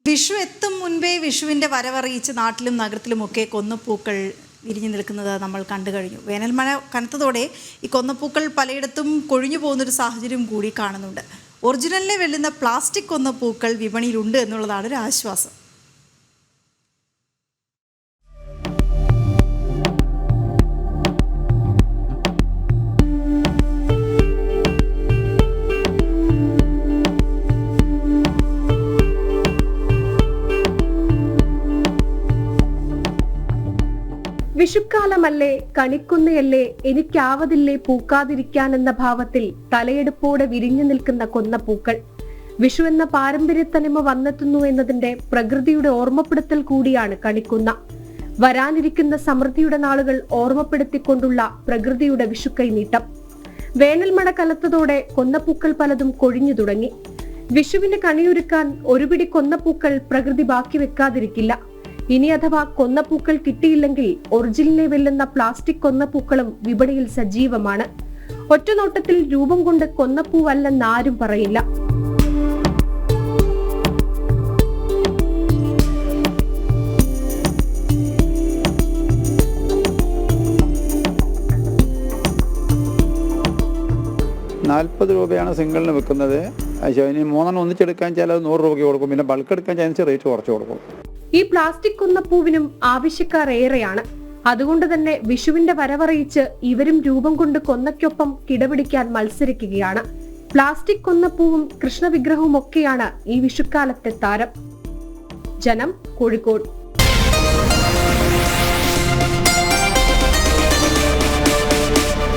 വിഷു എത്തും മുൻപേ വിഷുവിൻ്റെ വരവറിയിച്ച് നാട്ടിലും നഗരത്തിലുമൊക്കെ കൊന്നപ്പൂക്കൾ വിരിഞ്ഞു നിൽക്കുന്നത് നമ്മൾ കണ്ടു കഴിഞ്ഞു. വേനൽമഴ കനത്തതോടെ ഈ കൊന്നപ്പൂക്കൾ പലയിടത്തും കൊഴിഞ്ഞു പോകുന്നൊരു സാഹചര്യം കൂടി കാണുന്നുണ്ട്. ഒറിജിനലിനെ വെല്ലുന്ന പ്ലാസ്റ്റിക് കൊന്നപ്പൂക്കൾ വിപണിയിലുണ്ട് എന്നുള്ളതാണ് ഒരു ആശ്വാസം. വിഷുക്കാലമല്ലേ, കണിക്കുന്നയല്ലേ, എനിക്കാവതില്ലേ പൂക്കാതിരിക്കാൻ എന്ന ഭാവത്തിൽ തലയെടുപ്പോടെ വിരിഞ്ഞു നിൽക്കുന്ന കൊന്നപ്പൂക്കൾ. വിഷു എന്ന പാരമ്പര്യത്തനിമ വന്നെത്തുന്നു എന്നതിന്റെ പ്രകൃതിയുടെ ഓർമ്മപ്പെടുത്തൽ കൂടിയാണ് കണിക്കുന്ന. വരാനിരിക്കുന്ന സമൃദ്ധിയുടെ നാളുകൾ ഓർമ്മപ്പെടുത്തിക്കൊണ്ടുള്ള പ്രകൃതിയുടെ വിഷുക്കൈനീട്ടം. വേനൽമഴ കലത്തതോടെ കൊന്നപ്പൂക്കൾ പലതും കൊഴിഞ്ഞു തുടങ്ങി. വിഷുവിന് കണിയൊരുക്കാൻ ഒരു പിടി കൊന്നപ്പൂക്കൾ പ്രകൃതി ബാക്കി വെക്കാതിരിക്കില്ല. ഇനി അഥവാ കൊന്നപ്പൂക്കൾ കിട്ടിയില്ലെങ്കിൽ ഒറിജിനലിനെ വെല്ലുന്ന പ്ലാസ്റ്റിക് കൊന്നപ്പൂക്കളും വിപണിയിൽ സജീവമാണ്. ഒറ്റനോട്ടത്തിൽ രൂപം കൊണ്ട് കൊന്നപ്പൂവല്ലെന്നാരും പറയില്ല. ₹40 സിംഗിളിന് വെക്കുന്നത്. ഇനി 3 ഒന്നിച്ചെടുക്കാൻ ചിലത് 100 രൂപയ്ക്ക് കൊടുക്കും. പിന്നെ ബൾക്ക് എടുക്കാൻ ചാൻസ് റേറ്റ് കുറച്ച് കൊടുക്കും. ഈ പ്ലാസ്റ്റിക് കൊന്നപ്പൂവിനും ആവശ്യക്കാർ ഏറെയാണ്. അതുകൊണ്ട് തന്നെ വിഷുവിന്റെ വരവറിയിച്ച് ഇവരും രൂപം കൊണ്ട് കൊന്നയ്ക്കൊപ്പം കിടപിടിക്കാൻ മത്സരിക്കുകയാണ്. പ്ലാസ്റ്റിക് കൊന്നപ്പൂവും കൃഷ്ണവിഗ്രഹവും ഒക്കെയാണ് ഈ വിഷുക്കാലത്തെ താരം. ജനം, കോഴിക്കോട്.